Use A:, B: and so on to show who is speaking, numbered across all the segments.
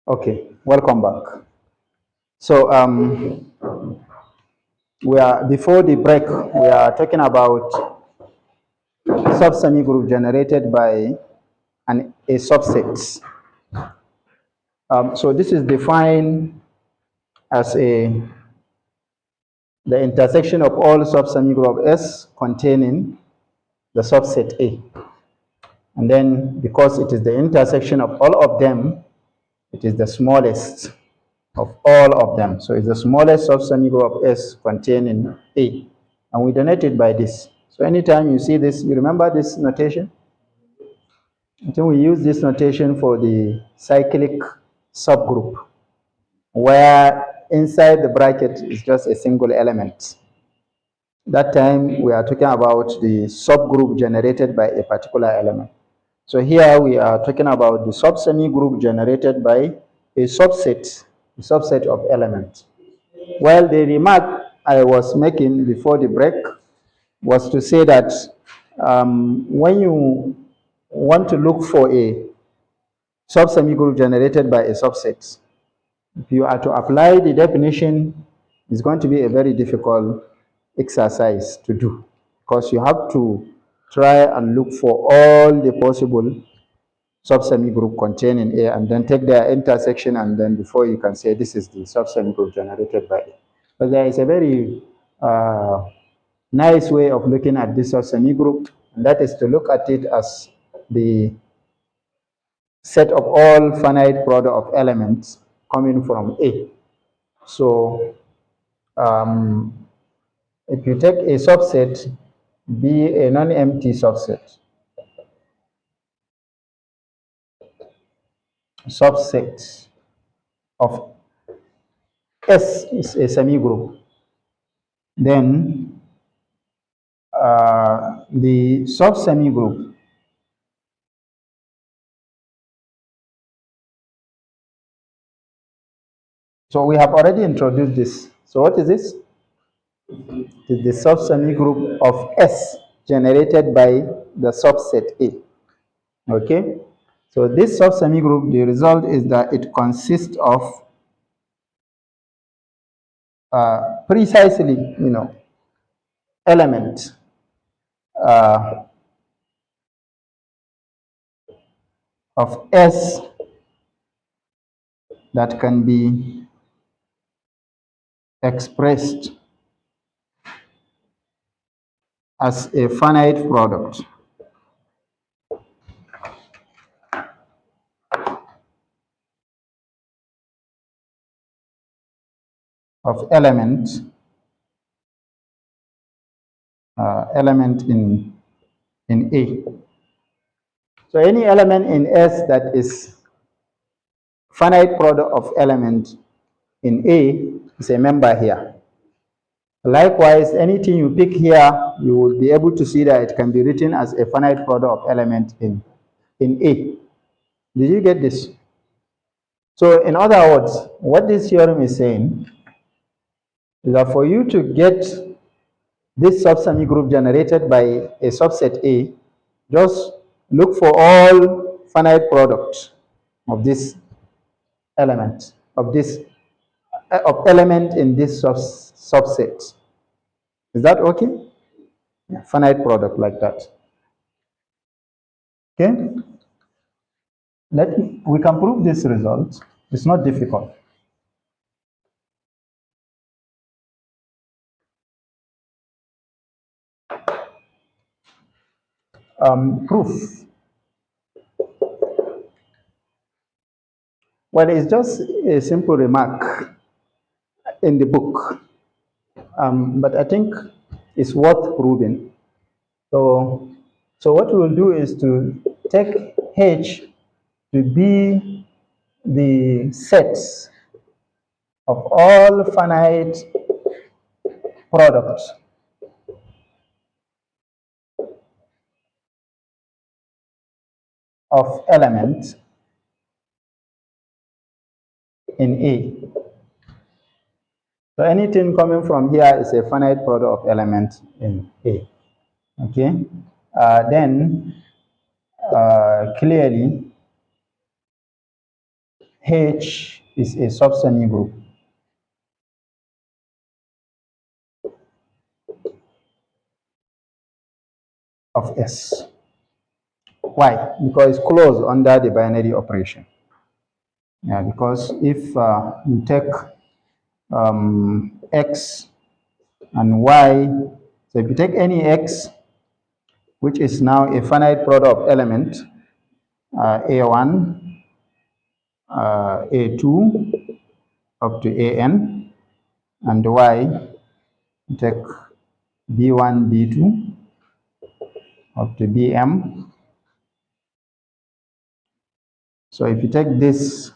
A: Okay, welcome back. So we are before the break. We are talking about sub-semigroup generated by a subset. So this is defined as the intersection of all sub-semigroup S containing the subset A, and then because it is the intersection of all of them, it is the smallest of all of them. So it's the smallest sub-semigroup of S containing A. And we denote it by this. So anytime you see this, you remember this notation? I think we use this notation for the cyclic subgroup, where inside the bracket is just a single element. That time we are talking about the subgroup generated by a particular element. So here we are talking about the sub-semigroup generated by a subset of elements. Well, the remark I was making before the break was to say that when you want to look for a sub-semigroup generated by a subset, if you are to apply the definition, it's going to be a very difficult exercise to do because you have to try and look for all the possible sub-semigroup containing A and then take their intersection, and then before you can say this is the sub-semigroup generated by A. But there is a very nice way of looking at this sub-semigroup, and that is to look at it as the set of all finite product of elements coming from A. So if you take a subset, be a non-empty subset of S is a semigroup, then the sub-semigroup so we have already introduced this. So what is this? It is the sub-semigroup of S generated by the subset A. Okay? So this sub-semigroup, the result is that it consists of precisely, element of S that can be expressed as a finite product of element in A. So any element in S that is finite product of element in A is a member here. Likewise, anything you pick here, you will be able to see that it can be written as a finite product of element in A. Did you get this? So in other words, what this theorem is saying is that for you to get this sub-semigroup generated by a subset A, just look for all finite products of this element, of element in this subset. Is that okay? Yeah, finite product like that. Okay? We can prove this result. It's not difficult. Proof. Well, it's just a simple remark in the book, but I think it's worth proving. So what we'll do is to take H to be the sets of all finite products of elements in A. So anything coming from here is a finite product of elements in A. Okay? Then clearly H is a sub-semigroup of S. Why? Because it's closed under the binary operation. Yeah, because if you take X and Y, so if you take any X, which is now a finite product of element, A1, A2, up to AN, and Y, take B1, B2, up to BM. So if you take this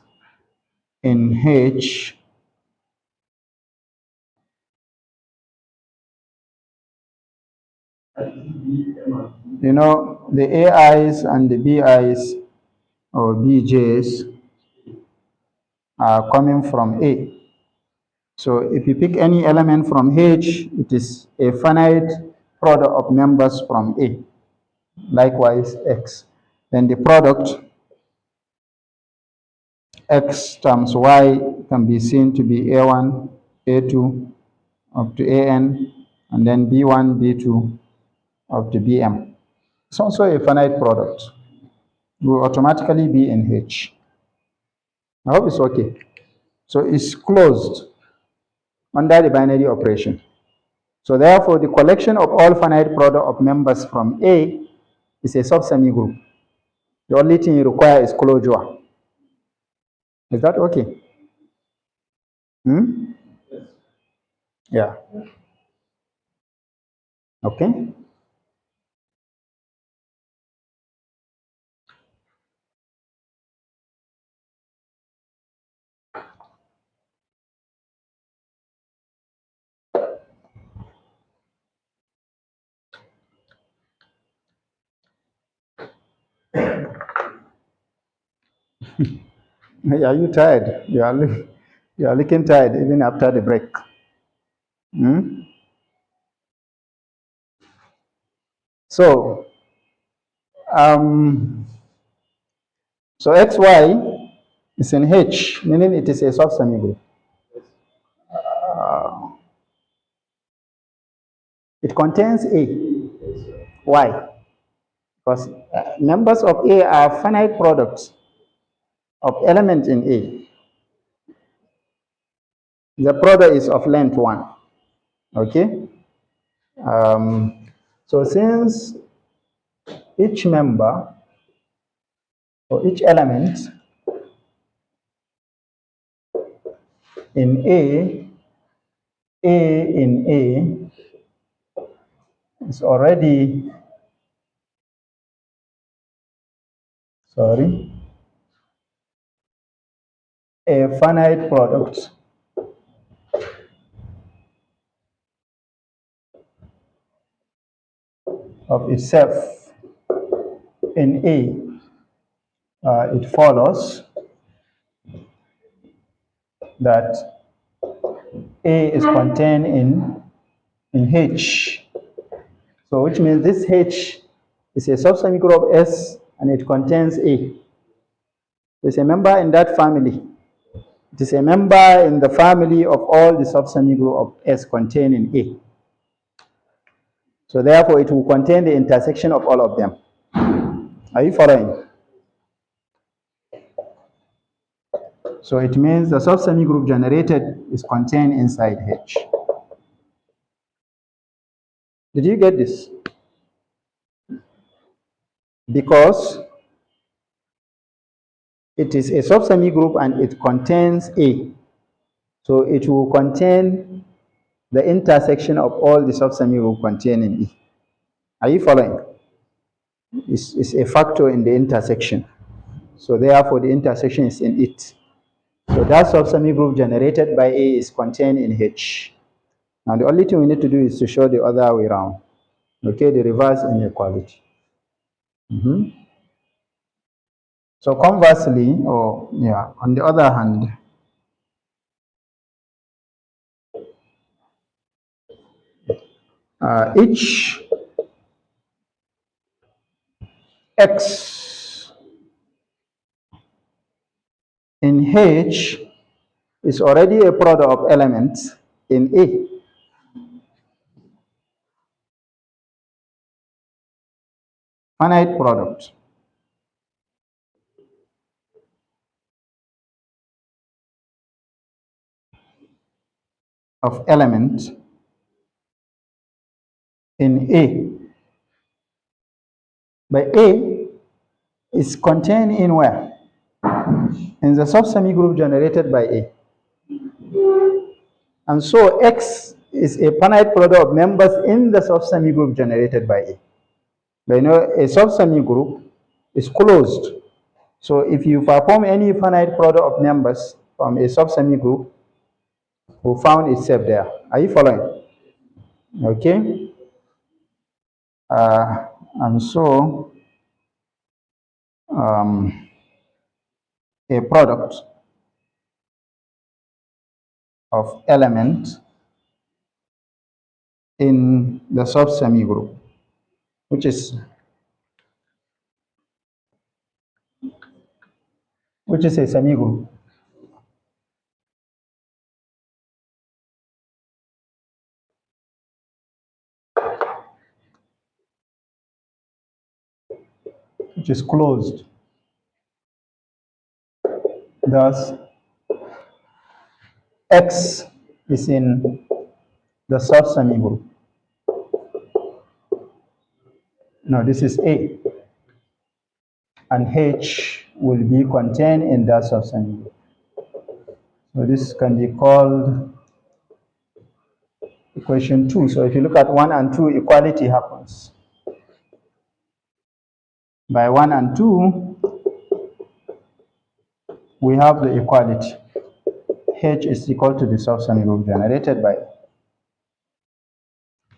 A: in H, you know, the AIs and the BIs or BJs are coming from A. So if you pick any element from H, it is a finite product of members from A. Likewise, X. Then the product X times Y can be seen to be A1, A2, up to AN, and then B1, B2, up to BM. It's also a finite product. It will automatically be in H. I hope it's okay. So it's closed under the binary operation. So therefore, the collection of all finite product of members from A is a sub-semigroup. The only thing you require is closure. Is that okay? Hmm? Yeah. Okay. Are you tired? You are looking tired even after the break. Hmm? So, um, so XY is in H, meaning it is a sub-semigroup. It contains A. Why? Because members of A are finite products of elements in A. The product is of length 1. Okay? So since each member or each element in A in A is already, sorry, a finite product of itself in A, it follows that A is contained in H. So which means this H is a subsemigroup of S and it contains A. There's a member in that family. It is a member in the family of all the subsemigroup of S contained in A. So therefore it will contain the intersection of all of them. Are you following? So it means the subsemigroup generated is contained inside H. Did you get this? Because it is a subsemigroup and it contains A. So it will contain the intersection of all the subsemigroup contained in E. Are you following? It's a factor in the intersection. So therefore the intersection is in it. So that subsemigroup generated by A is contained in H. Now the only thing we need to do is to show the other way around. Okay, the reverse inequality. So conversely, or yeah, on the other hand, each X in H is already a product of elements in A. Finite product of elements in A. But A is contained in where? In the subsemigroup generated by A. And so X is a finite product of members in the subsemigroup generated by A. But you know, a subsemigroup is closed. So if you perform any finite product of members from a subsemigroup, we found itself there. Are you following? Okay. And so a product of element in the subsemigroup, which is a semigroup. Which is closed. Thus, X is in the subsemigroup. No, this is A. And H will be contained in that subsemigroup. So this can be called equation 2. So if you look at 1 and 2, equality happens. By 1 and 2, we have the equality. H is equal to the subsemigroup generated by.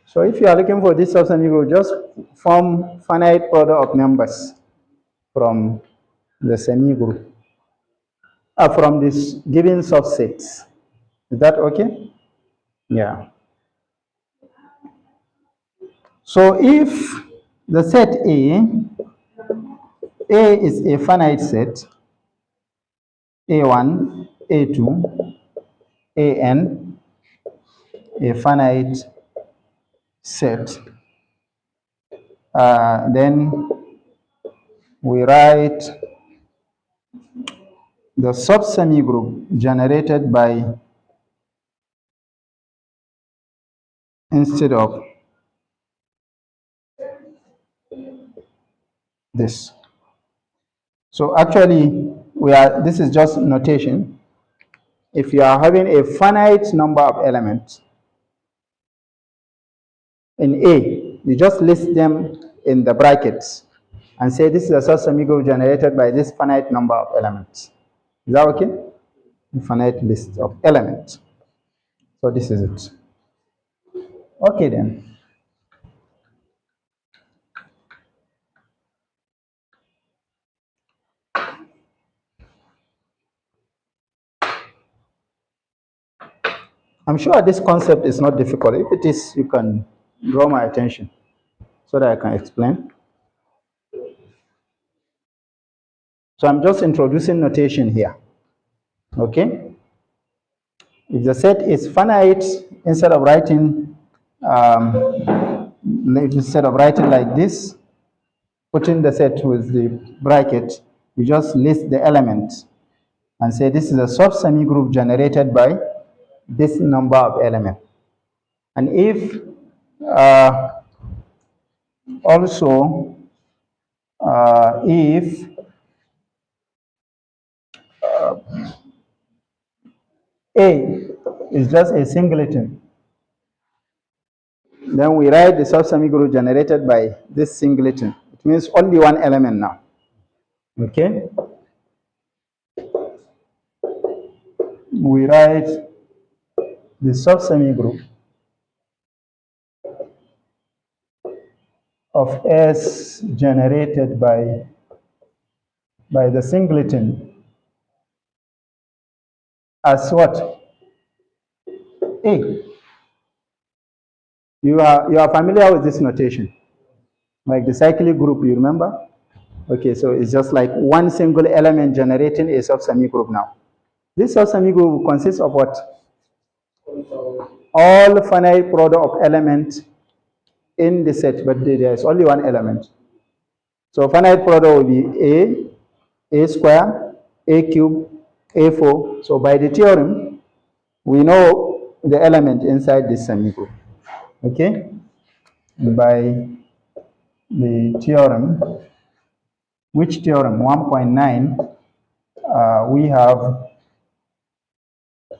A: So if you are looking for this subsemigroup, just form finite product of members from the semigroup, from this given subsets. Is that okay? Yeah. So if the set A is a finite set, A1, A2, AN, a finite set, then we write the subsemigroup generated by, instead of this. So actually, this is just notation. If you are having a finite number of elements in A, you just list them in the brackets and say this is a subsemigroup generated by this finite number of elements. Is that okay? Finite list of elements. So this is it. Okay then. I'm sure this concept is not difficult. If it is, you can draw my attention so that I can explain. So I'm just introducing notation here. Okay? If the set is finite, instead of writing like this, putting the set with the bracket, you just list the elements and say this is a subsemigroup generated by this number of elements. And if also if A is just a singleton, then we write the subsemigroup generated by this singleton. It means only one element now. Okay? We write the subsemigroup of S generated by the singleton as what? A. You are familiar with this notation, like the cyclic group, you remember? Okay, so it's just like one single element generating a sub-semigroup now. This sub-semigroup consists of what? All finite product of elements in the set, but there is only one element. So finite product will be a square, a cube, a4. So by the theorem, we know the element inside this semigroup. Okay? By the theorem, which theorem? 1.9, we have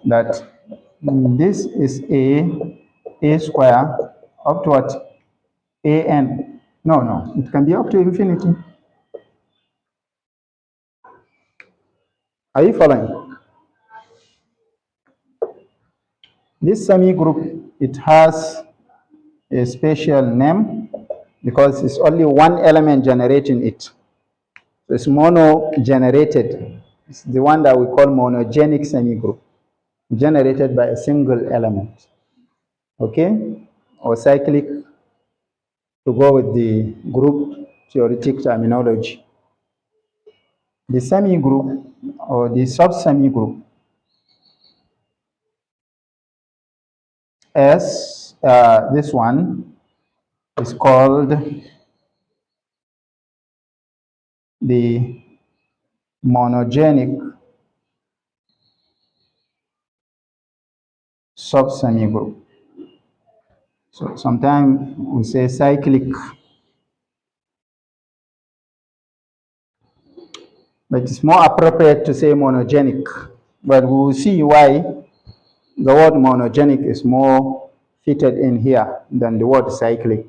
A: that this is a square up to what? An. No, it can be up to infinity. Are you following? This semigroup, it has a special name because it's only one element generating it. So it's mono-generated. It's the one that we call monogenic semigroup, generated by a single element. Okay? Or cyclic, to go with the group theoretic terminology. The semigroup or the sub-semigroup S, this one is called the monogenic sub-semigroup. So sometimes we say cyclic, but it's more appropriate to say monogenic. But we will see why the word monogenic is more fitted in here than the word cyclic.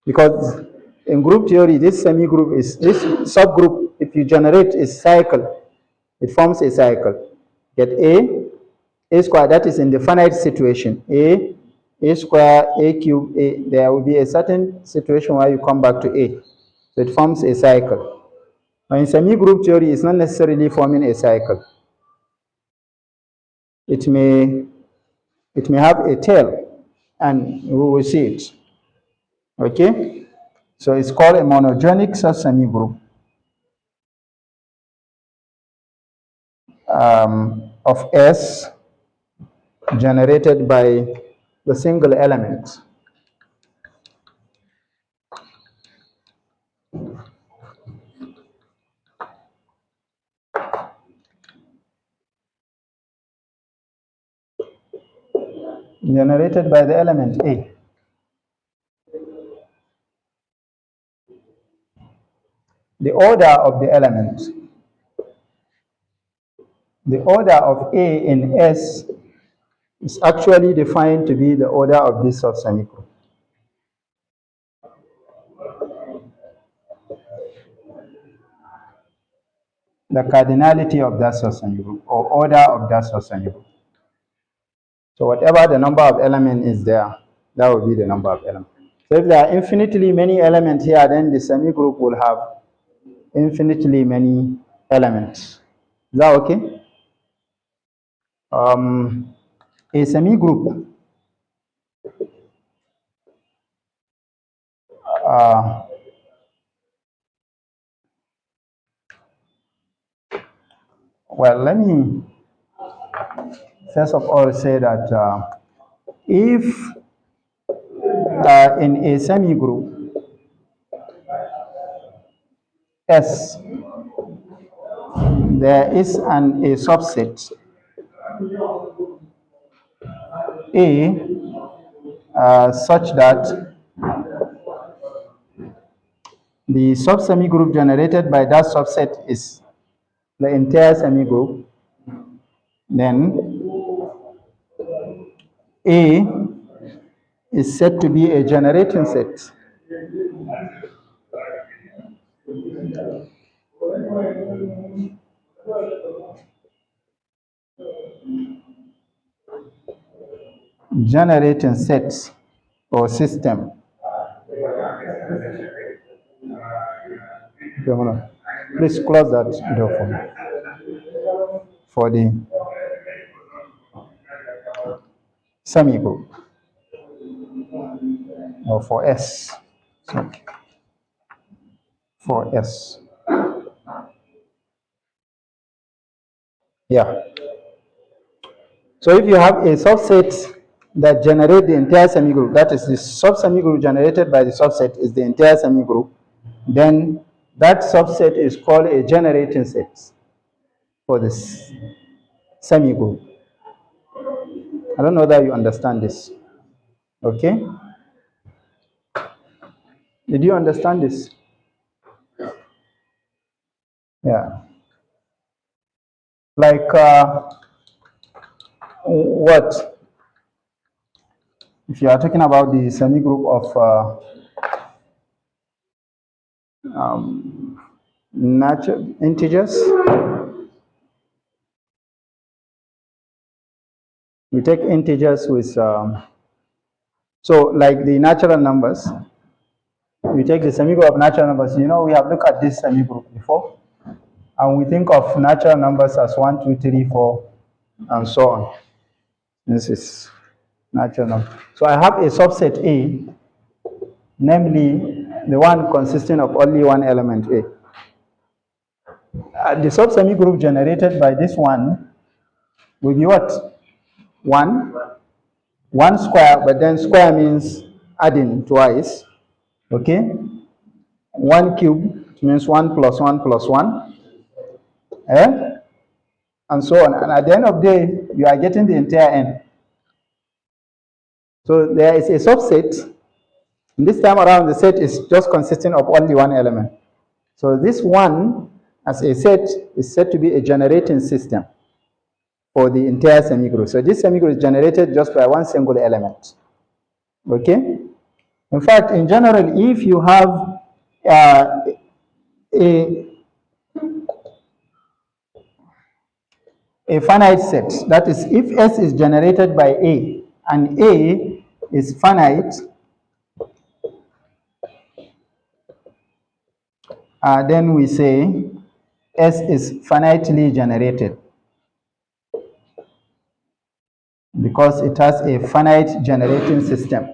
A: Because in group theory, this semigroup is, this subgroup, if you generate a cycle, it forms a cycle. Get a square, that is in the finite situation. A square, a cube, a. There will be a certain situation where you come back to a. So it forms a cycle. Now in semigroup theory, it's not necessarily forming a cycle. It may have a tail, and we will see it. Okay? So it's called a monogenic sub-semigroup of S generated by the single element. Generated by the element A. The order of the element. The order of A in S is actually defined to be the order of this sub-semigroup. The cardinality of that sub-semigroup or order of that sub-semigroup. So whatever the number of elements is there, that will be the number of elements. So if there are infinitely many elements here, then the semigroup will have infinitely many elements. Is that okay? A semigroup well, let me first of all say that if in a semigroup S there is a subset A such that the sub-semigroup generated by that subset is the entire semigroup, then A is said to be a generating set. Generating sets or system. Okay, hold on. Please close that door for me. For the semigroup or for S. So, for S. Yeah. So if you have a subset that generates the entire semigroup, that is the sub-semigroup generated by the subset is the entire semigroup, then that subset is called a generating set for this semigroup. I don't know that you understand this. Okay? Did you understand this? Yeah. Like what? If you are talking about the semigroup of natural integers, we take integers with, so like the natural numbers, we take the semigroup of natural numbers. You know, we have looked at this semigroup before, and we think of natural numbers as 1, 2, 3, 4, and so on. This is natural number. So I have a subset A, namely the one consisting of only one element A. The sub-semigroup generated by this one will be what? 1. 1 square, but then square means adding twice. Okay? 1 cube means 1 plus 1 plus 1. Eh? And so on. And at the end of the day, you are getting the entire n. So there is a subset. This time around, the set is just consisting of only one element. So this one, as a set, is said to be a generating system for the entire semigroup. So this semigroup is generated just by one single element. Okay? In fact, in general, if you have a finite set, that is, if S is generated by A, and A is finite, then we say S is finitely generated because it has a finite generating system.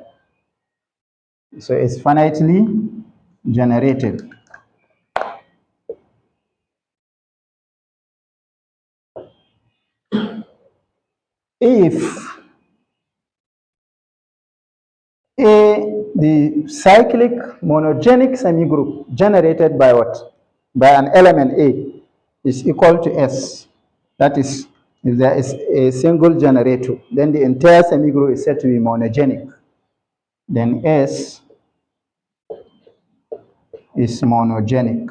A: So it's finitely generated. If the cyclic monogenic semigroup generated by what? By an element A is equal to S. That is, if there is a single generator, then the entire semigroup is said to be monogenic. Then S is monogenic.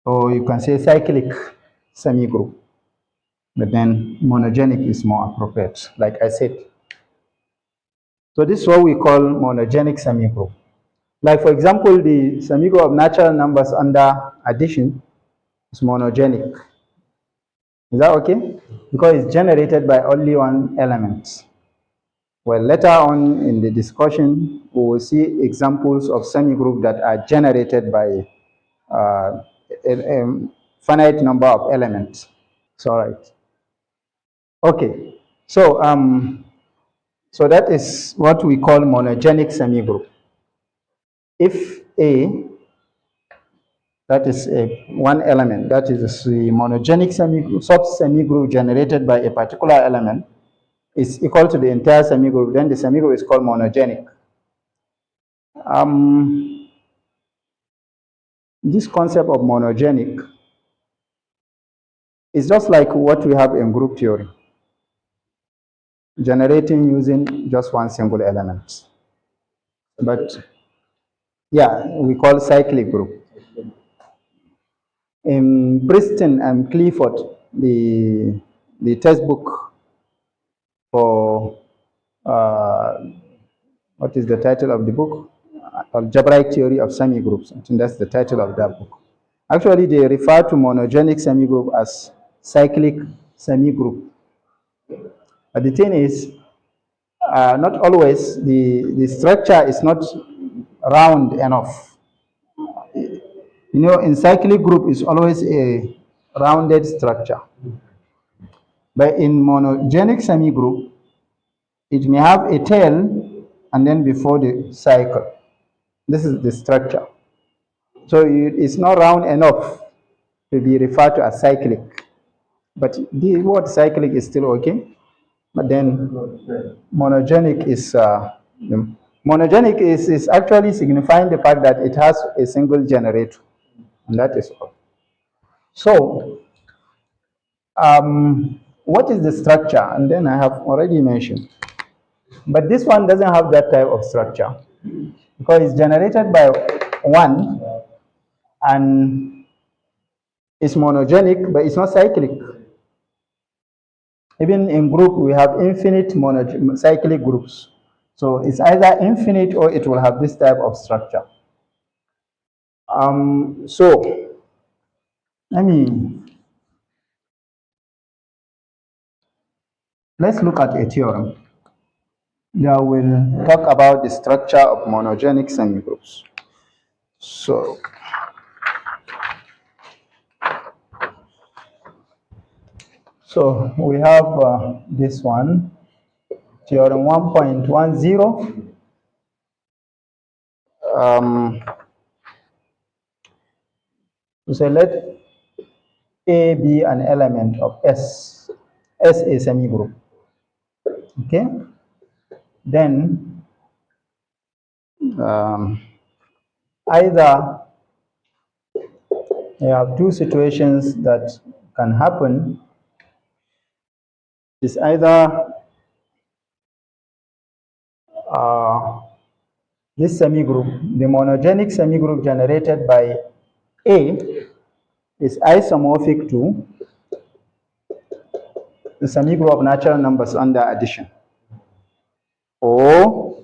A: Or you can say cyclic semigroup, but then monogenic is more appropriate, like I said. So this is what we call monogenic semigroup. Like for example, the semigroup of natural numbers under addition is monogenic. Is that okay? Because it's generated by only one element. Well, later on in the discussion, we will see examples of semigroup that are generated by a finite number of elements. It's all right. Okay. So that is what we call monogenic semigroup. If A, that is one element, that is the monogenic sub-semigroup generated by a particular element, is equal to the entire semigroup, then the semigroup is called monogenic. This concept of monogenic is just like what we have in group theory, generating using just one single element. But yeah, we call cyclic group. In Princeton and Clifford, the textbook for what is the title of the book? Algebraic Theory of Semigroups. I think that's the title of that book. Actually, they refer to monogenic semigroup as cyclic semigroup. But the thing is, not always the structure is not round enough. You know, in cyclic group is always a rounded structure. But in monogenic semigroup, it may have a tail and then before the cycle. This is the structure. So it's not round enough to be referred to as cyclic. But the word cyclic is still okay. But then monogenic is actually signifying the fact that it has a single generator. And that is all. So what is the structure? And then I have already mentioned. But this one doesn't have that type of structure because it's generated by one and it's monogenic, but it's not cyclic. Even in group, we have infinite cyclic groups. So it's either infinite or it will have this type of structure. So let's look at a theorem that will talk about the structure of monogenic semigroups. So we have this one, theorem 1.10. So let A be an element of S. S is a semigroup. Okay? Then either you have two situations that can happen. It's either this semigroup, the monogenic semigroup generated by A, is isomorphic to the semigroup of natural numbers under addition. Or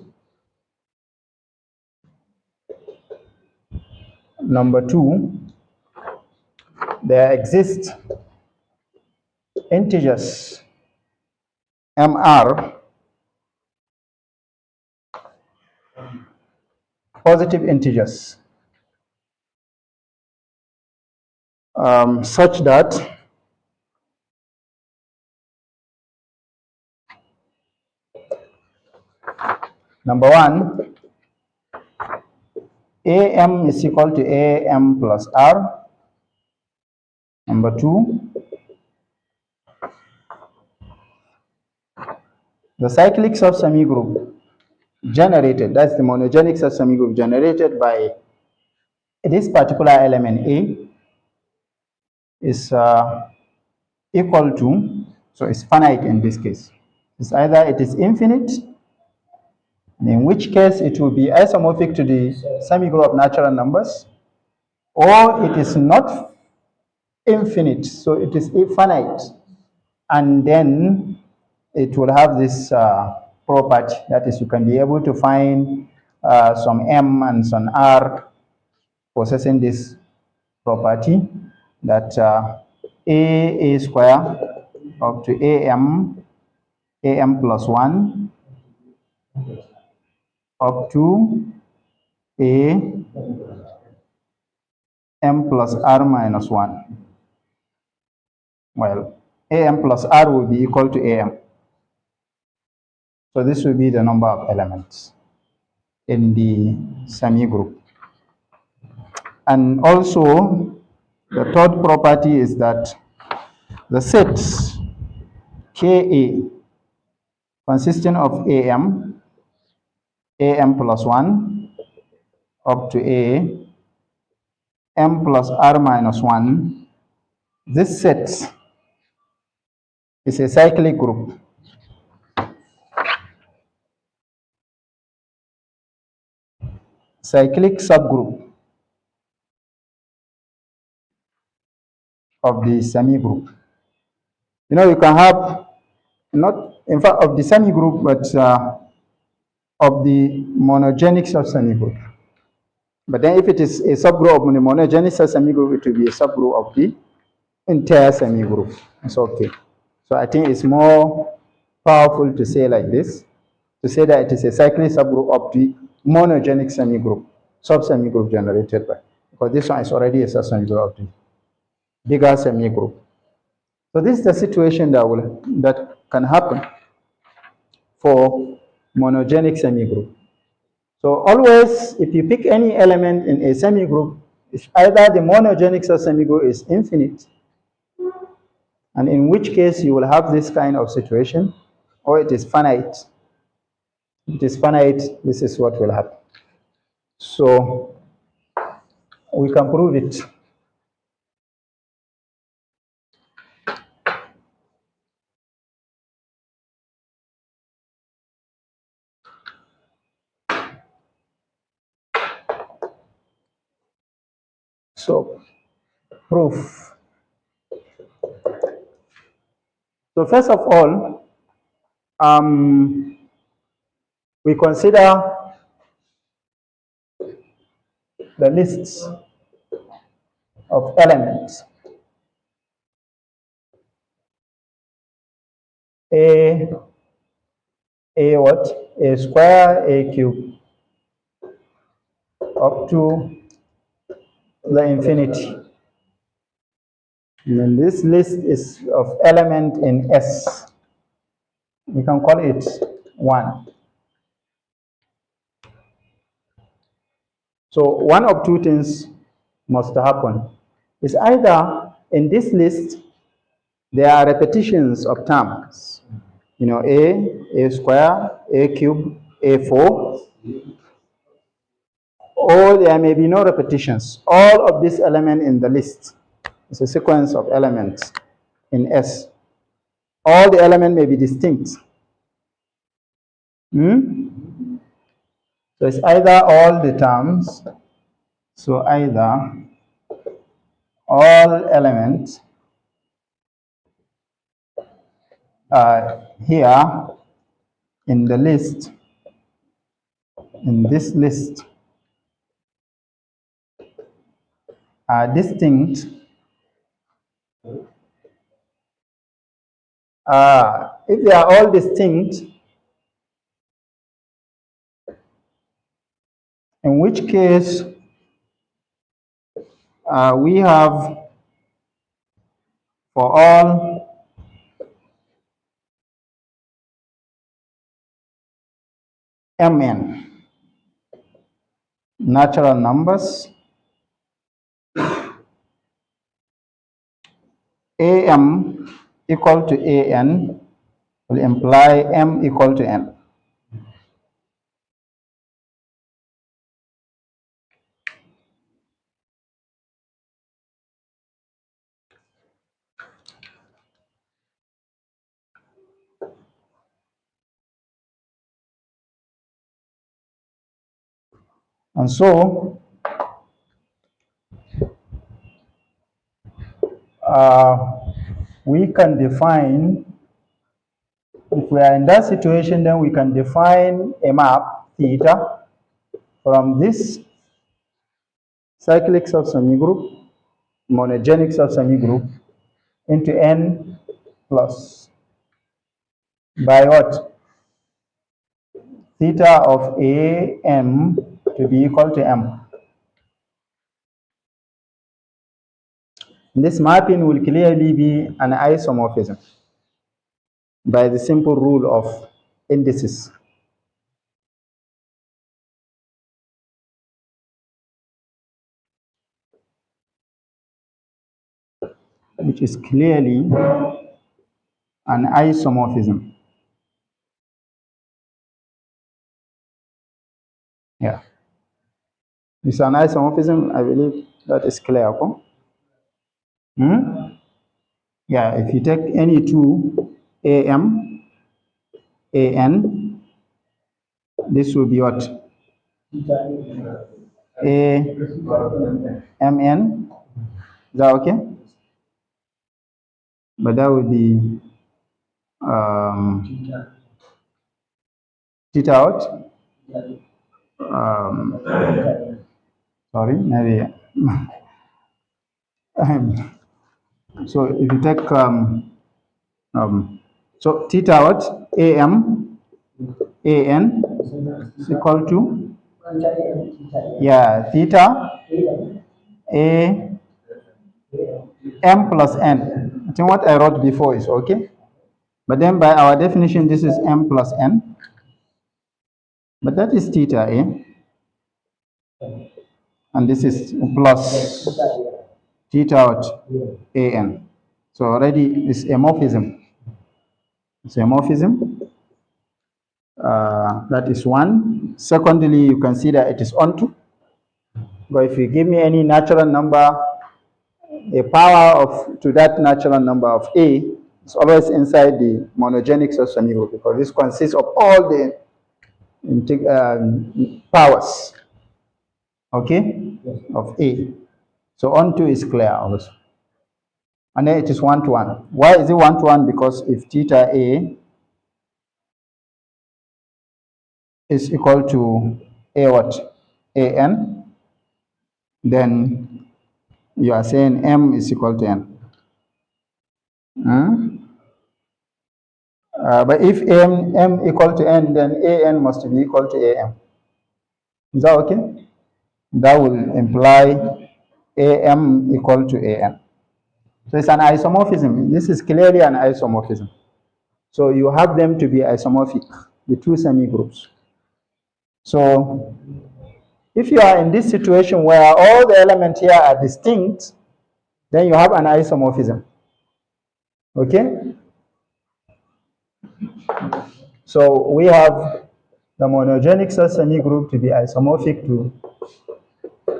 A: number two, there exist integers MR, positive integers, such that number one, AM is equal to AM plus R. Number two, the cyclic subsemigroup generated, that's the monogenic subsemigroup generated by this particular element A, is equal to, so it's finite in this case. It's either it is infinite, in which case it will be isomorphic to the semigroup of natural numbers, or it is not infinite, so it is finite, and then it will have this property, that is, you can be able to find some M and some R possessing this property, that A square up to AM plus 1 up to A M plus R minus 1. Well, AM plus R will be equal to AM. So this will be the number of elements in the semigroup. And also, the third property is that the sets KA consisting of AM plus 1 up to A M plus R minus 1, this set is a cyclic group. Cyclic subgroup of the semigroup. You know, you can have, not in fact of the semigroup, but of the monogenic subsemigroup. But then if it is a subgroup of the monogenic subsemigroup, it will be a subgroup of the entire semigroup. It's okay. So I think it's more powerful to say like this, to say that it is a cyclic subgroup of the monogenic semigroup, subsemigroup generated by, because this one is already a subsemigroup of the bigger semigroup. So this is the situation that can happen for monogenic semigroup. So always, if you pick any element in a semigroup, it's either the monogenic semigroup is infinite, and in which case you will have this kind of situation, or it is finite. If it is finite, this is what will happen. So we can prove it. So proof. So first of all, we consider the lists of elements. A what? A square, A cube, up to the infinity. And then this list is of element in S. We can call it 1. So one of two things must happen. It's either in this list there are repetitions of terms. You know, A square, A cube, A4, or there may be no repetitions. All of these elements in the list is a sequence of elements in S. All the elements may be distinct. So it's either all the terms, so either all elements here in the list, in this list, are distinct if they are all distinct, in which case we have for all mn natural numbers, am equal to an will imply m equal to n. And so we can define, if we are in that situation, then we can define a map theta from this cyclic subsemigroup, monogenic subsemigroup, into n plus by what? Theta of a m to be equal to m. This mapping will clearly be an isomorphism by the simple rule of indices. Which is clearly an isomorphism. Yeah. It's an isomorphism, I believe that is clear. Okay? Yeah, if you take any two, AM, AN, this will be what? AMN, is that okay? But that would be theta out. Sorry, maybe. So if you take so theta what? AM, AN is equal to, yeah, theta A M plus N. I think what I wrote before is okay. But then by our definition, this is m plus n. But that is theta a. And this is plus theta what? An. So already it's a morphism. It's a morphism. That is one. Secondly, you can see that it is onto. But if you give me any natural number, a power of to that natural number of a is always inside the monogenic semigroup, because this consists of all the powers, okay, of a. So onto is clear also. And then it is 1 to 1. Why is it 1 to 1? Because if theta a is equal to a what? An, then you are saying m is equal to n. But if m equal to n, then an must be equal to am. Is that okay? That will imply am equal to an. So it's an isomorphism. This is clearly an isomorphism. So you have them to be isomorphic, the two semigroups. So if you are in this situation where all the elements here are distinct, then you have an isomorphism. Okay? So we have the monogenic semigroup to be isomorphic to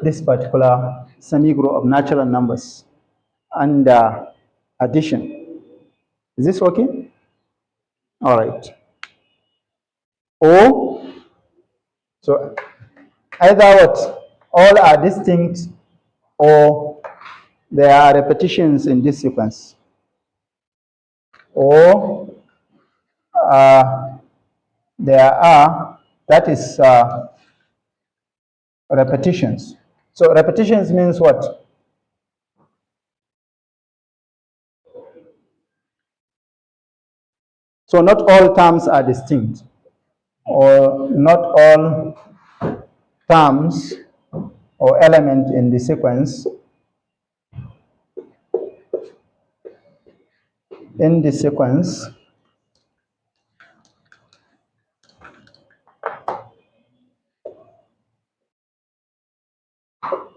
A: this particular semigroup of natural numbers under addition. Is this okay? All right. O, so either what? All are distinct, or there are repetitions in this sequence. Or there are, that is repetitions. So repetitions means what? So not all terms are distinct, or not all terms or element in the sequence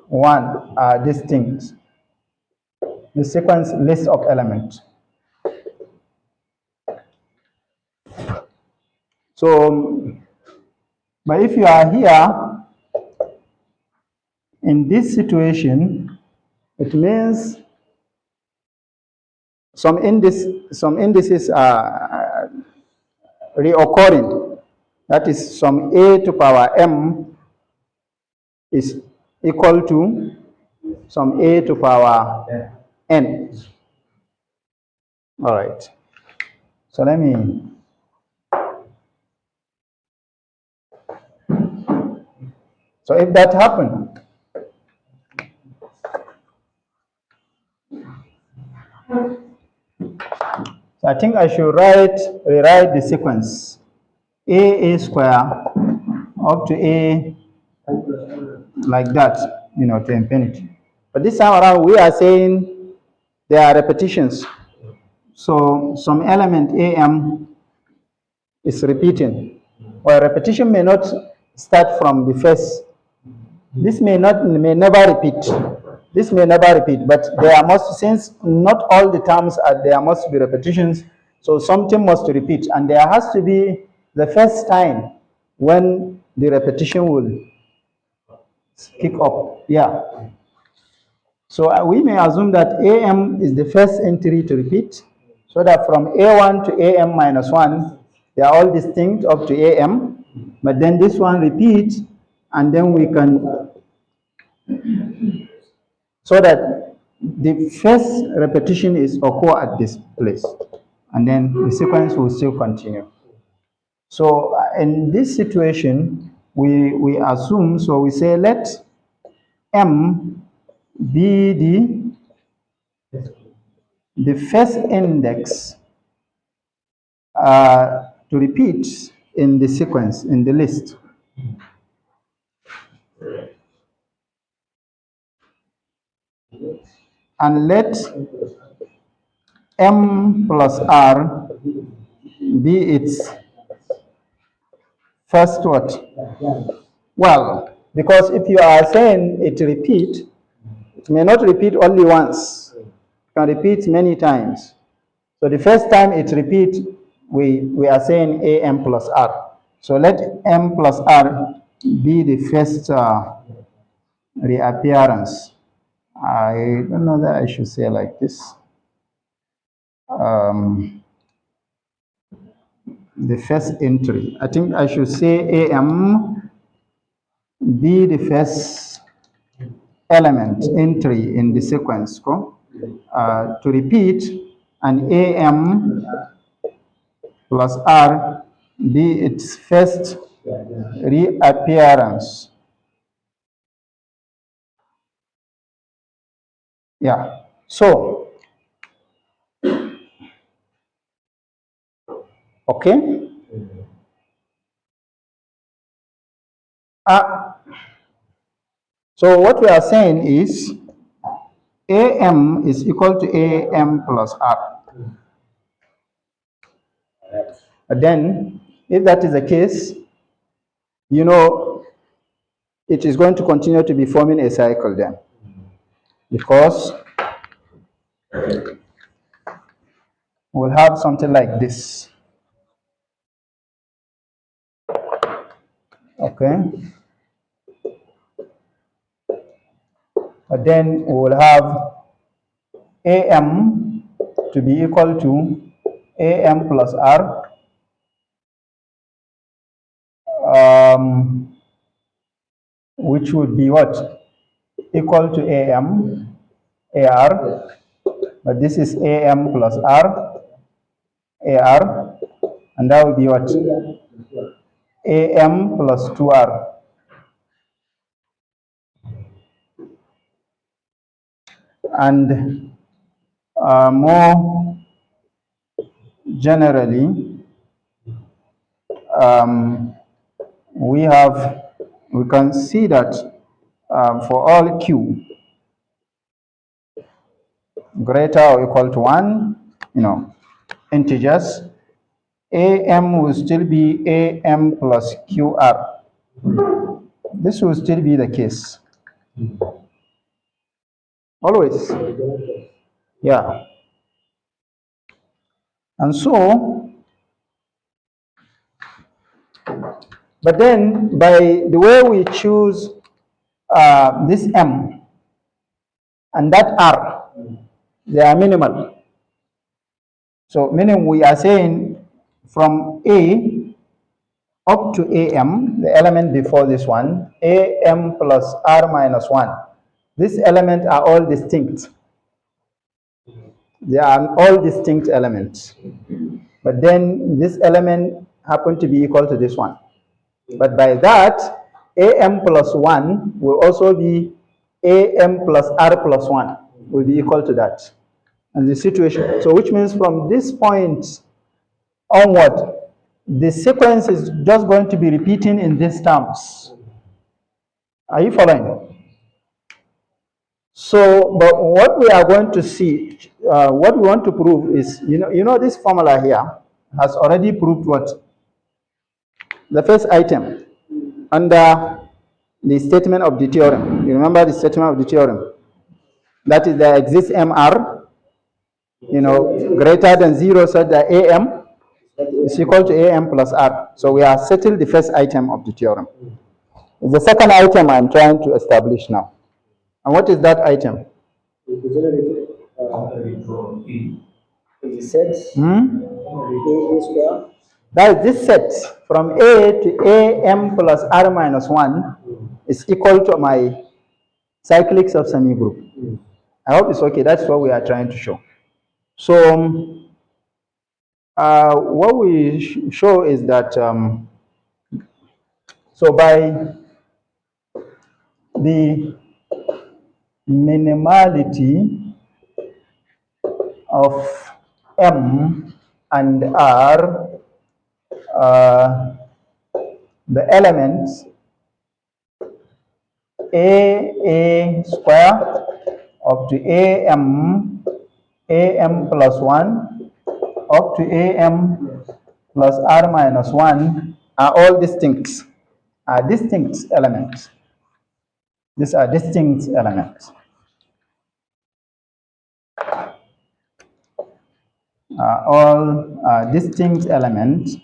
A: one are distinct. The sequence list of elements. So, but if you are here in this situation, it means some indices are reoccurring. That is, some a to power m is equal to some a to power n. All right. So let me. So if that happened, so I think I should rewrite the sequence. A square up to a like that, to infinity. But this time around, we are saying there are repetitions. So some element am is repeating. Well, repetition may not start from the first. This may never repeat. This may never repeat, but since not all the terms there must be repetitions, so something must repeat, and there has to be the first time when the repetition will kick up. Yeah. So we may assume that am is the first entry to repeat, so that from a1 to am minus 1, they are all distinct up to am, but then this one repeats, and then we can, so that the first repetition is occur at this place, and then the sequence will still continue. So in this situation, we assume, so we say let m be the first index to repeat in the sequence, in the list. And let m plus r be its first what? Well, because if you are saying it repeat, it may not repeat only once. It can repeat many times. So the first time it repeats, we are saying am plus r. So let m plus r be the first reappearance. I don't know that I should say like this. The first entry. I think I should say am be the first element entry in the sequence. To repeat, an am plus r be its first reappearance. Yeah. So, okay. So what we are saying is am is equal to am plus r. But then, if that is the case, you know, it is going to continue to be forming a cycle then. Because we'll have something like this. Okay. But then we will have am to be equal to am plus r, which would be what? Equal to ar, but this is am plus r, ar, and that would be what? Am plus 2r. And more generally, we can see that for all q greater or equal to 1, integers, am will still be am plus qr. This will still be the case. Always. Yeah. And so, but then by the way we choose this m and that r, they are minimal. So meaning we are saying from a up to am, the element before this one, am plus r minus 1. These elements are all distinct. They are all distinct elements. But then this element happen to be equal to this one. But by that, am plus 1 will also be am plus r plus 1 will be equal to that. And the situation, so which means from this point onward, the sequence is just going to be repeating in these terms. Are you following? So, but what we are going to see, what we want to prove is, this formula here has already proved what? The first item under the statement of the theorem. You remember the statement of the theorem? That is, there exists MR, greater than 0 such that AM is equal to AM plus R. So we have settled the first item of the theorem. The second item I'm trying to establish now. And what is that item? That is, this set from A to AM plus R minus 1 is equal to my cyclic subsemigroup. I hope it's okay. That's what we are trying to show. So what we show is that so by the minimality of M and R, the elements A square up to AM plus 1 up to AM plus r minus 1 are all distinct, elements. These are distinct elements. All distinct elements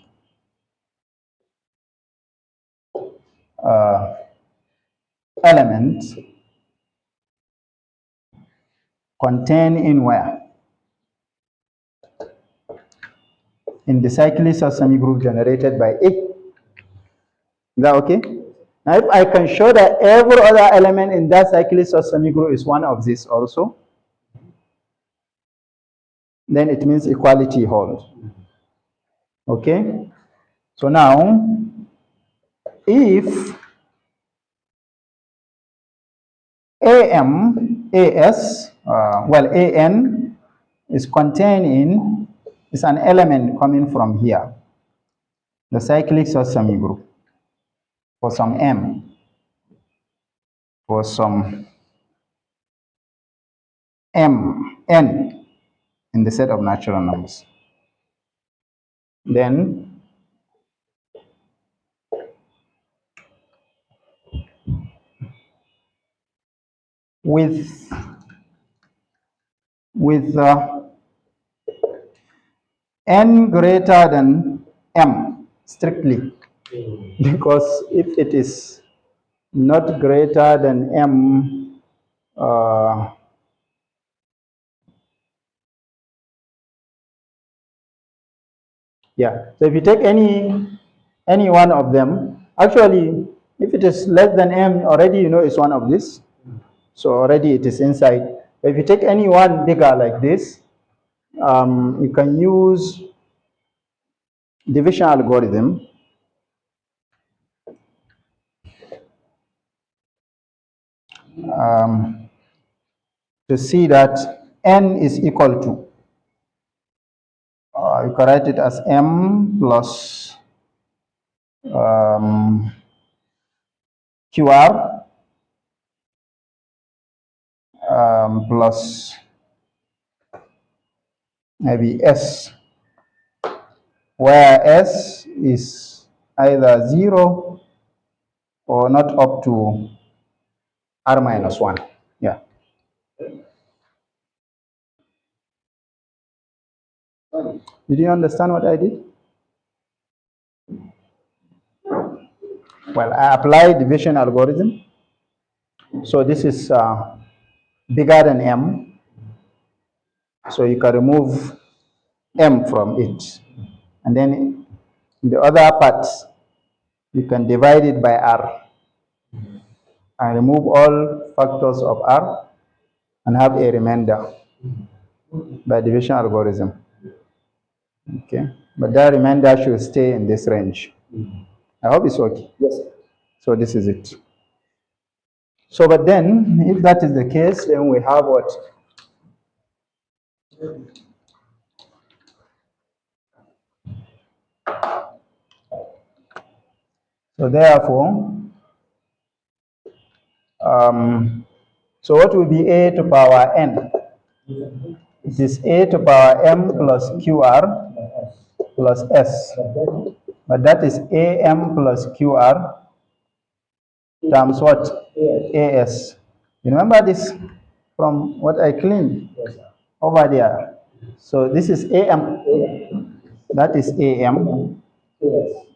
A: contained in where? In the cyclic of semigroup generated by A. Is that okay? Now, if I can show that every other element in that cyclic of semigroup is one of these also, then it means equality holds. Okay? So now, if AN is contained in, is an element coming from here, the cyclic of semigroup, for some M, for some N in the set of natural numbers. Then with N greater than M strictly, because if it is not greater than M, yeah, so if you take any one of them, actually, if it is less than M, already you know it's one of this. So already it is inside. If you take any one bigger like this, you can use division algorithm to see that N is equal to, you can write it as M plus QR plus maybe S, where S is either 0 or not up to R minus 1. Yeah. Did you understand what I did? Well, I applied division algorithm. So this is bigger than M. So you can remove M from it. And then in the other parts, you can divide it by R and remove all factors of R and have a remainder by division algorithm. Okay, but that remainder should stay in this range. I hope it's okay. Yes. So this is it. So, but then, if that is the case, then we have what? So therefore, so what will be A to power N? It is A to power M plus QR plus S. But that is AM plus QR times what? AS. You remember this from what I cleaned over there? So this is AM. That is AM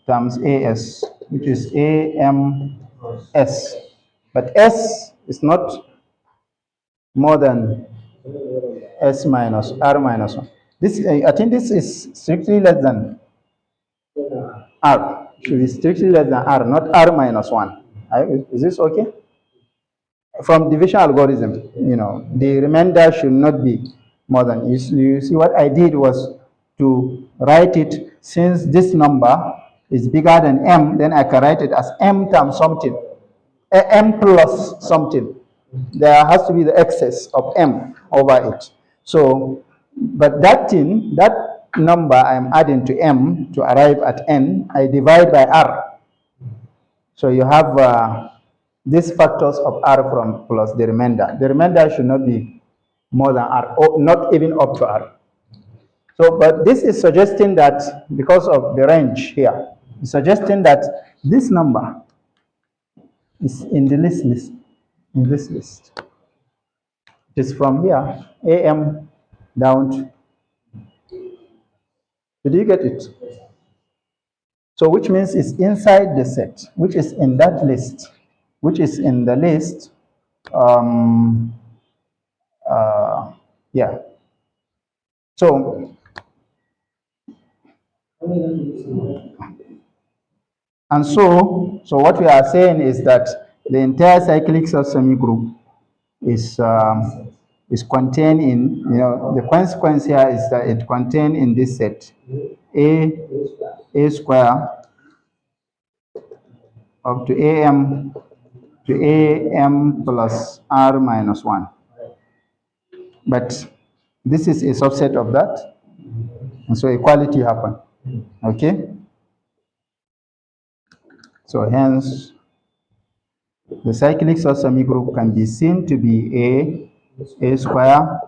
A: times AS, which is AMS. But S is not more than S minus R minus 1. This, I think this is strictly less than R. Should be strictly less than R, not R minus 1. Is this okay? From division algorithm, you know, the remainder should not be more than, you see what I did was to write it, since this number is bigger than M, then I can write it as M times something, M plus something. There has to be the excess of M over it. So, but that thing, that number I'm adding to M to arrive at N, I divide by R. So you have these factors of R from plus the remainder. The remainder should not be more than R, or not even up to R. So, but this is suggesting that because of the range here, it's suggesting that this number is in the list, in this list. It is from here, AM down to, did you get it? So which means it's inside the set, which is in that list, which is in the list, yeah. So, and so what we are saying is that the entire cyclic subsemi group is contained in, the consequence here is that it contained in this set, a square up to am plus r minus 1. But this is a subset of that, and so equality happen. Okay? So hence, the cyclic subsemi group can be seen to be a square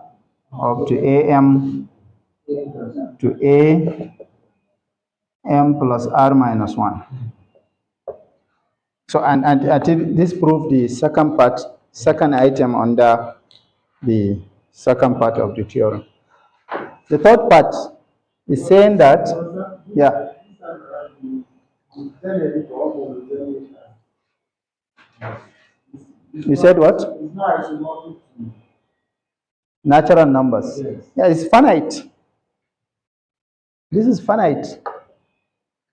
A: up to am to am plus r minus 1. So, and this proves the second part, second item under the second part of the theorem. The third part is saying that, yeah. You said what? Natural numbers. Yeah, it's finite. This is finite.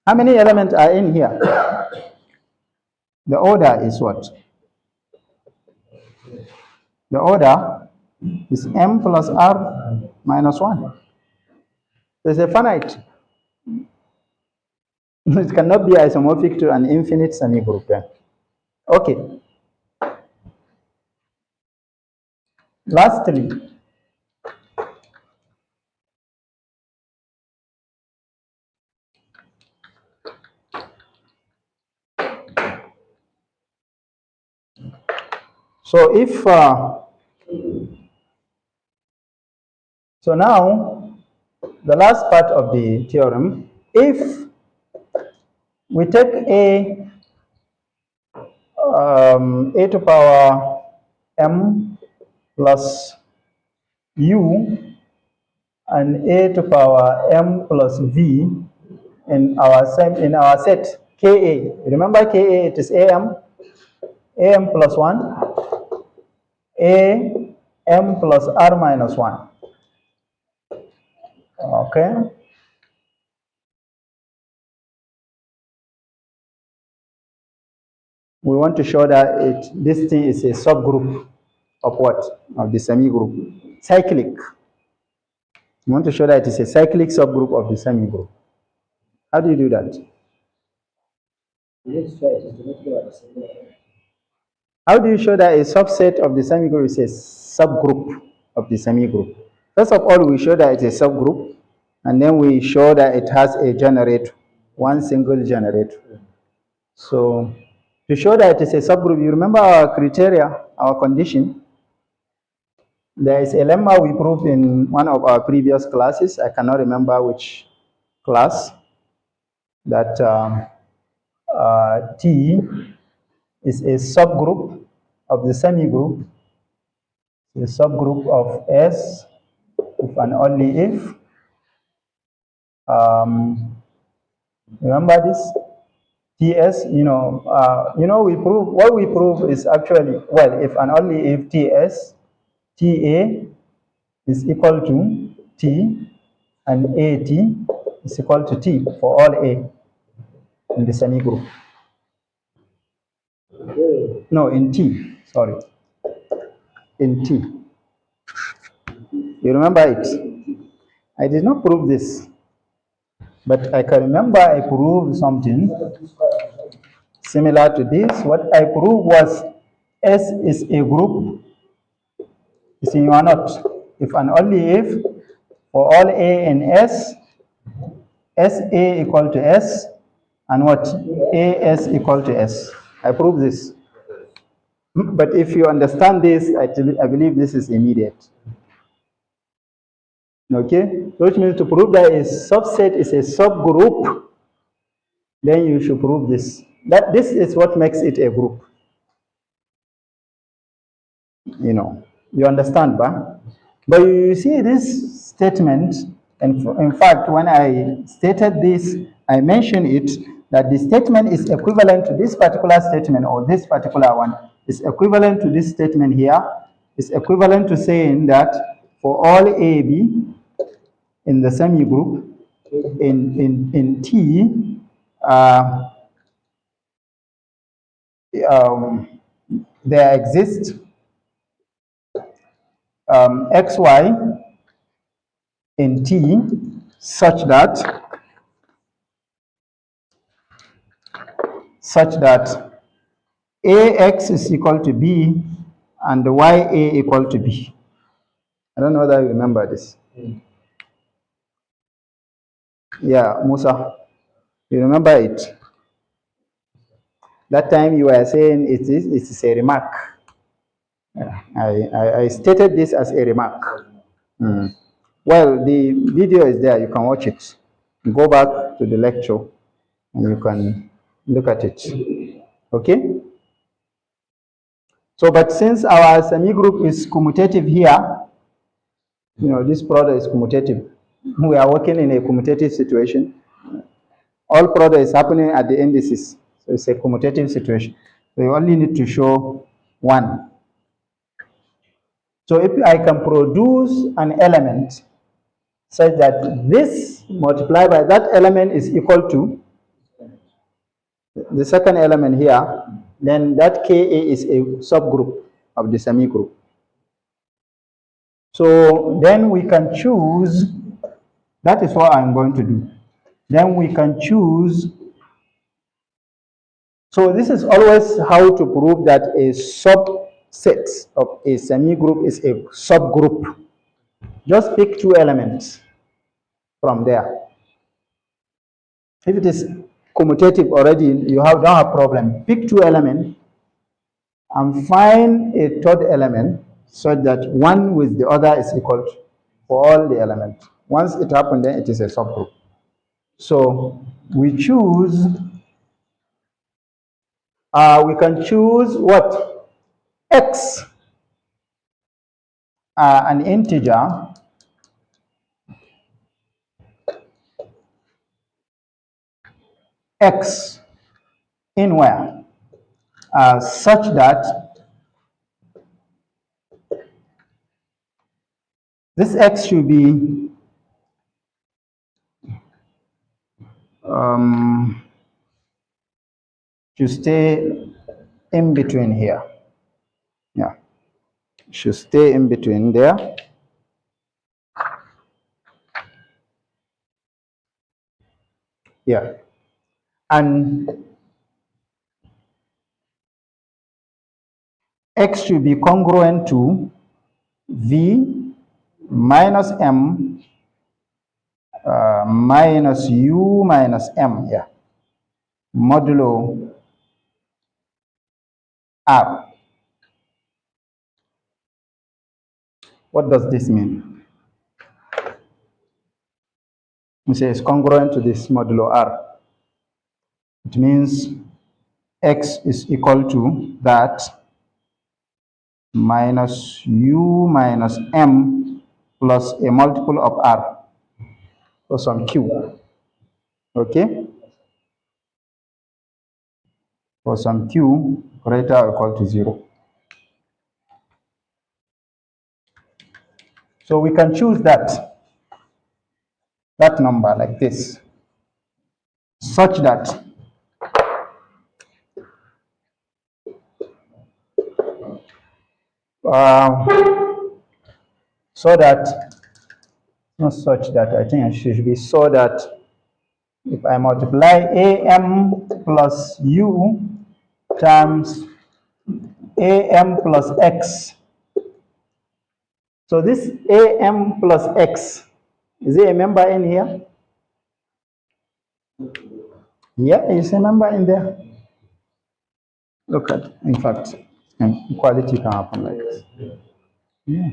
A: How many elements are in here? The order is what? The order is m plus r minus 1. There's a finite. It cannot be isomorphic to an infinite semigroup. Okay. Lastly, so if so now the last part of the theorem, if we take a to power m plus u and a to power m plus v in our set Ka. Remember Ka, it is am plus 1, am plus r minus 1. Okay. We want to show that this thing is a subgroup of what? Of the semigroup. Cyclic. We want to show that it is a cyclic subgroup of the semigroup. How do you do that? How do you show that a subset of the semigroup is a subgroup of the semigroup? First of all, we show that it's a subgroup, and then we show that it has a generator, one single generator. So, to show that it is a subgroup, you remember our criteria, our condition. There is a lemma we proved in one of our previous classes. I cannot remember which class. That T is a subgroup of the semigroup, the subgroup of S, if and only if. Remember this? TS, we prove, what we prove is actually, well, if and only if TS, TA is equal to T, and AT is equal to T for all A in the semigroup. No, in T, sorry. In T. You remember it? I did not prove this, but I can remember I proved something similar to this. What I proved was S is a group. You see, you are not. If and only if for all A in S, SA equal to S, and what? AS equal to S. I proved this. But if you understand this, I believe this is immediate. Okay, so which means to prove that a subset is a subgroup, then you should prove this. That this is what makes it a group. You understand, ba? But you see this statement, and in fact, when I stated this, I mentioned it, that the statement is equivalent to this particular statement, or this particular one is equivalent to this statement here, is equivalent to saying that for all AB in the semigroup, in T, uh, there exists XY in T such that AX is equal to B and YA equal to B. I don't know whether you remember this. Yeah, Musa, you remember it? That time you were saying it is a remark. I stated this as a remark. Well, the video is there. You can watch it. Go back to the lecture and you can look at it. Okay? So, but since our semigroup is commutative here, this product is commutative. We are working in a commutative situation. All product is happening at the indices. So it's a commutative situation. So you only need to show one. So if I can produce an element such that this multiplied by that element is equal to the second element here, then that Ka is a subgroup of the semigroup. So then we can choose, that is what I'm going to do. Then we can choose. So this is always how to prove that a subset of a semigroup is a subgroup. Just pick two elements from there. If it is commutative already, you don't have problem. Pick two elements and find a third element so that one with the other is equal for all the elements. Once it happens, then it is a subgroup. So we choose, we can choose what? X, an integer, X in where? Such that this X should be should stay in between here. Yeah, should stay in between there. Yeah, and X should be congruent to V minus M minus U minus M, yeah, modulo R. What does this mean? We say it's congruent to this modulo R. It means X is equal to that minus U minus M plus a multiple of R for some Q. Okay? For some Q greater or equal to 0. So we can choose that number like this, such that not such that, I think it should be so that if I multiply AM plus U times AM plus X, so this AM plus X, is it a member in here? Yeah, it's a member in there. Look at, in fact, equality can happen like this. Yeah.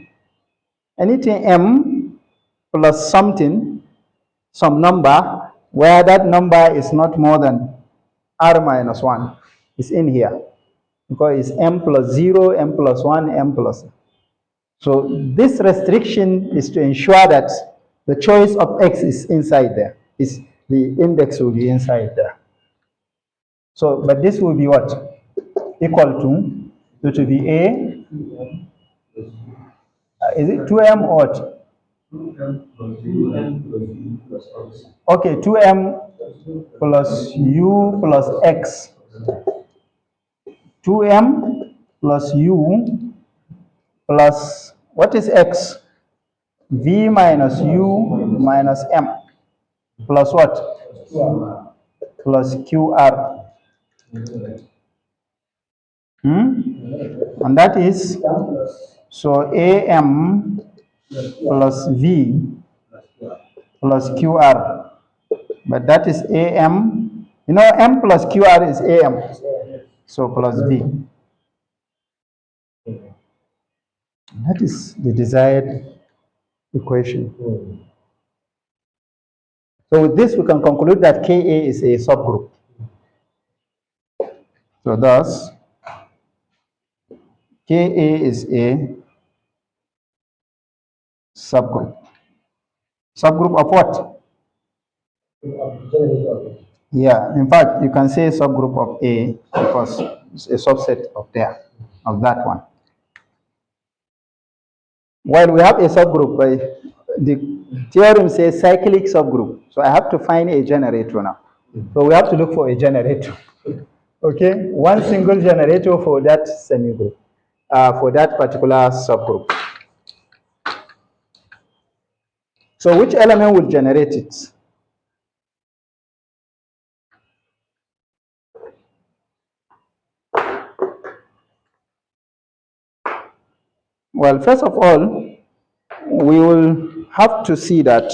A: Anything M plus something, some number, where that number is not more than r minus 1 is in here, because it's m plus 0, m plus 1, m plus. So this restriction is to ensure that the choice of x is inside there. The index will be inside there. So, but this will be what? Equal to, it will be a, is it 2m or what? Okay, 2m plus u plus x. 2m plus u plus, what is x? V minus u minus m plus what? Plus qr. And that is, so am plus v plus qr. But that is am, you know, m plus qr is am. So plus v. That is the desired equation. So with this, we can conclude that Ka is a subgroup. So thus, Ka is a subgroup. Subgroup of what? Yeah, in fact, you can say subgroup of A because it's a subset of that one. While we have a subgroup, the theorem says cyclic subgroup. So I have to find a generator now. So we have to look for a generator. Okay, one single generator for that semigroup, for that particular subgroup. So which element will generate it? Well, first of all, we will have to see that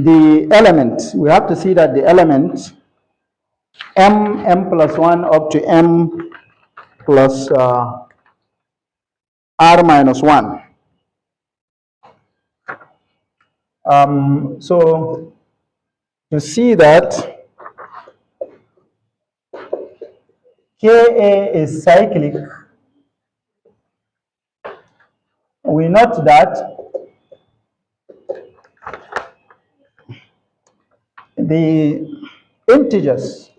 A: the element, we have to see that the element m plus 1 up to m plus r minus 1. So to see that Ka is cyclic, we note that the integers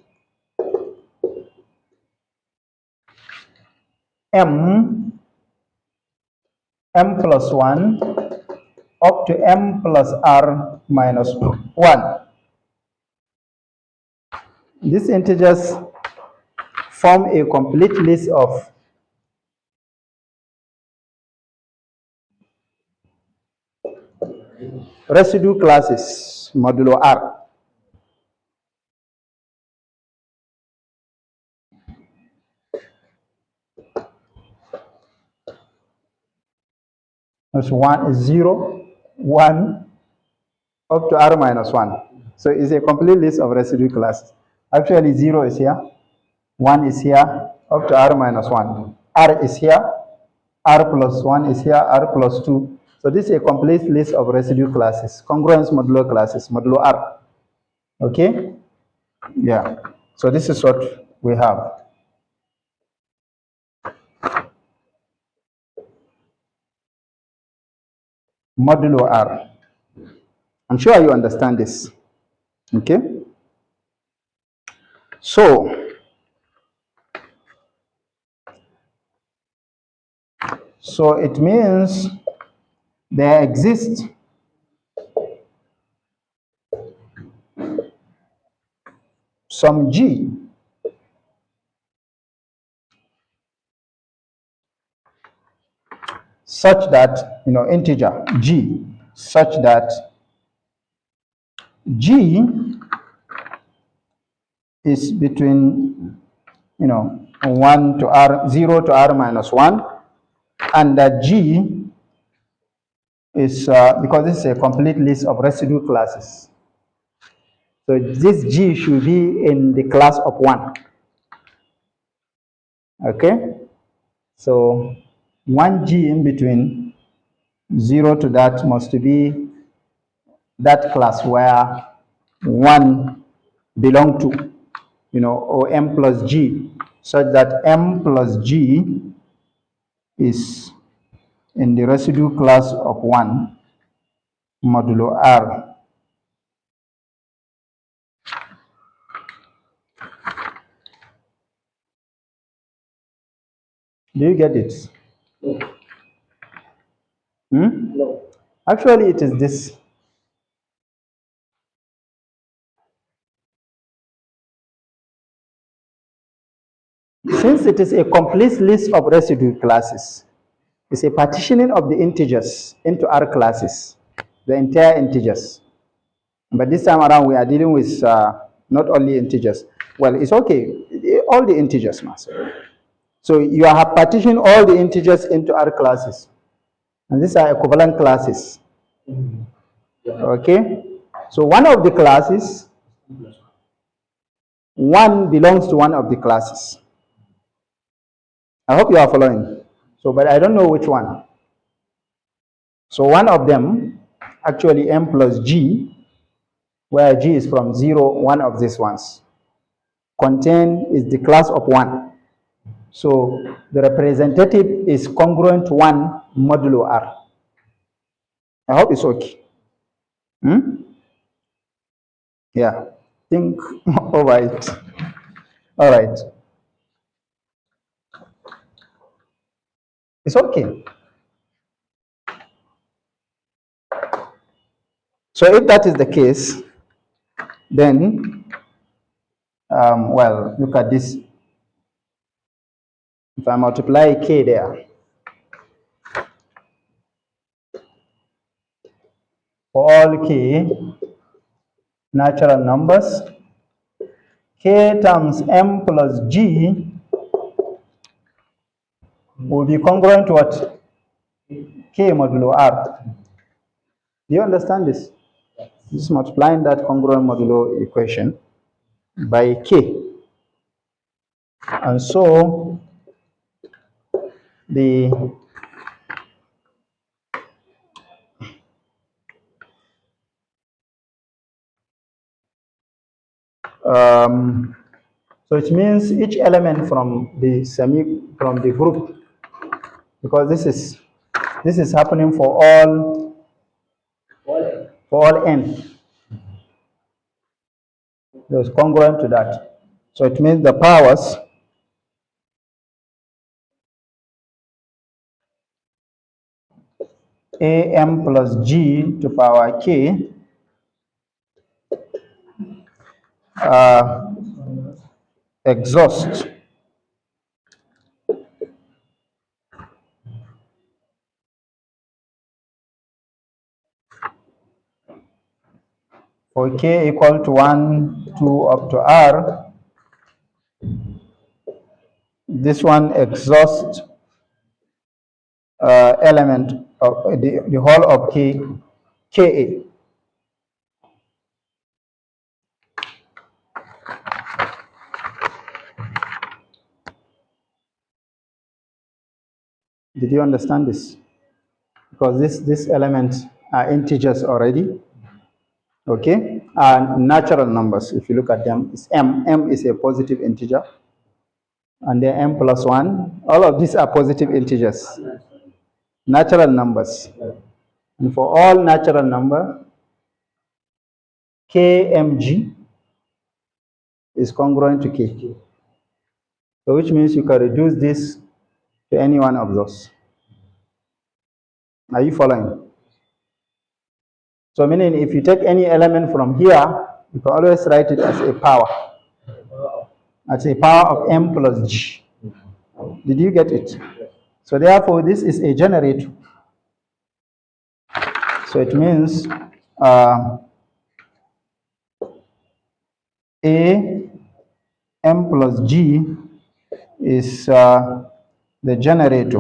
A: m plus 1 up to m plus r minus 1. These integers form a complete list of residue classes modulo r. That's 1 is 0, 1 up to r minus 1. So it's a complete list of residue classes. Actually 0 is here, 1 is here, up to r minus 1. R is here, r plus 1 is here, r plus 2. So this is a complete list of residue classes, congruence modulo classes, modulo r. Okay? Yeah. So this is what we have. Modulo r. I'm sure you understand this. Okay? So it means there exists some G such that, integer G, such that G is between, 1 to r, 0 to r minus 1, and that G is because this is a complete list of residue classes. So this G should be in the class of 1. Okay? So 1G in between 0 to that must be that class where 1 belong to, or M plus G, such that M plus G is in the residue class of 1 modulo R. Do you get it? No. Actually, it is this. Since it is a complete list of residue classes, it's a partitioning of the integers into R classes, the entire integers. But this time around, we are dealing with not only integers. Well, it's okay, all the integers, master. So you have partitioned all the integers into R classes. And these are equivalent classes. Okay? So one of the classes, 1 belongs to one of the classes. I hope you are following. So, but I don't know which one. So one of them, actually M plus G, where G is from 0, one of these ones, contain is the class of 1. So the representative is congruent to 1 modulo R. I hope it's okay. Yeah, think over it. All right. It's okay. So if that is the case, then, well, look at this. If I multiply K there, for all K natural numbers, K times M plus G will be congruent to what? K modulo R. Do you understand this? Just multiplying that congruent modulo equation by K. And so the so it means each element from the group, because this is happening for all n. So it's congruent to that. So it means the powers am plus g to power k exhaust for k equal to 1, 2 up to r. This one exhaust element of the whole of ka. Did you understand this? Because these elements are integers already, okay? And natural numbers, if you look at them, is m. M is a positive integer, and then m plus 1. All of these are positive integers, natural numbers. And for all natural number, kmg is congruent to k. So which means you can reduce this to any one of those. Are you following? So meaning if you take any element from here, you can always write it as a power. As a power of m plus g. Did you get it? So therefore, this is a generator. So it means A m plus g is the generator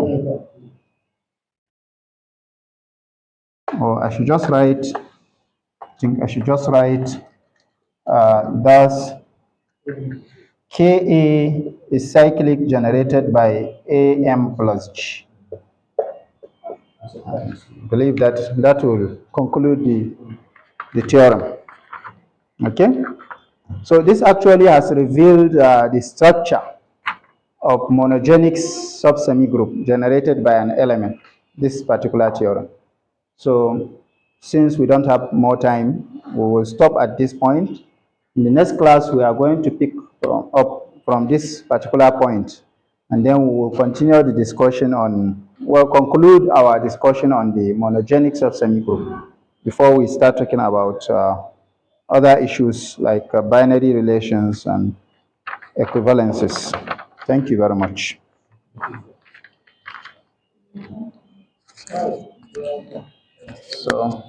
A: or I should just write, I think I should just write, thus Ka is cyclic generated by Am plus G. I believe that will conclude the theorem. Okay? So this actually has revealed the structure of monogenic subsemigroup generated by an element, this particular theorem. So since we don't have more time, we will stop at this point. In the next class, we are going to pick up from this particular point, and then we will continue the discussion on, we'll conclude our discussion on the monogenic subsemigroup before we start talking about other issues like binary relations and equivalences. Thank you very much. So.